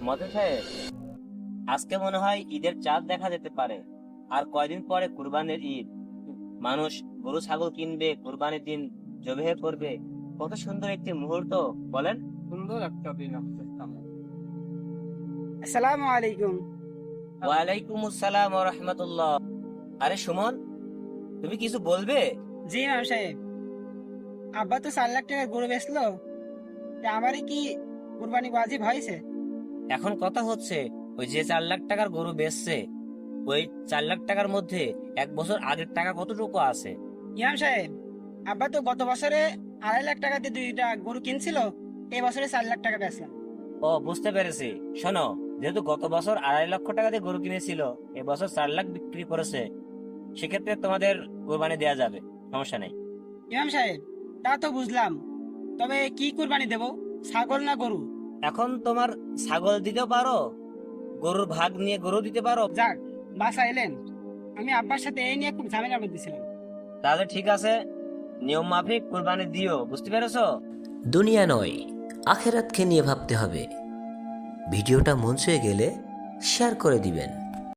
মতে সাহেব, আজকে মনে হয় ঈদের চাঁদ দেখা যেতে পারে। আর কয়দিন পরে কুরবানির ঈদ। মানুষ গরু ছাগল কিনবে, কুরবানির দিন জবেহে করবে। কত সুন্দর একটি মুহূর্ত, বলেন। সুন্দর একটা দিন আপনার সামনে। আসসালামু আলাইকুম। ওয়ালাইকুম আসসালাম ওয়া রাহমাতুল্লাহ। আরে সুমন, তুমি কিছু বলবে? জি ইমাম সাহেব, আব্বা তো 4 লাখ টাকা গরু বেচলো, তা আমারই কি কুরবানি ওয়াজিব হয়েছে? এখন কথা হচ্ছে, ওই যে 4 লাখ টাকার গরু বেচছে, ওই 4 লাখ টাকার মধ্যে 1 বছর আগের টাকা কতটুকু আছে? ইমাম সাহেব, আব্বা তো গত বছরে 2.5 লাখ টাকা দিয়ে 2টা গরু কিনছিল, এই বছরে 4 লাখ টাকা বেচলাম। ও, বুঝতে পেরেছি। শোনো, যেহেতু গত বছর 2.5 লক্ষ টাকা দিয়ে গরু কিনেছিল, এবছর 4 লাখ বিক্রি করেছে, সেক্ষেত্রে তোমাদের কোরবানি দেয়া যাবে, সমস্যা নেই। ইমাম সাহেব, তা তো বুঝলাম, তবে কি কুরবানি দেব, ছাগল না গরু? এখন তোমার ছাগল দিতেও পারো, গরুর ভাগ নিয়ে গরু দিতে পারো। যাক, বাসা এলেন। আমি আব্বার সাথে এই নিয়ে খুব ঝামেলা করতেছিলাম। তাহলে ঠিক আছে, নিয়ম মাফিক কোরবানি দিও, বুঝতে পেরেছো? দুনিয়া নয়, আখেরাতকে নিয়ে ভাবতে হবে। ভিডিওটা মন ছুঁয়ে গেলে শেয়ার করে দিবেন।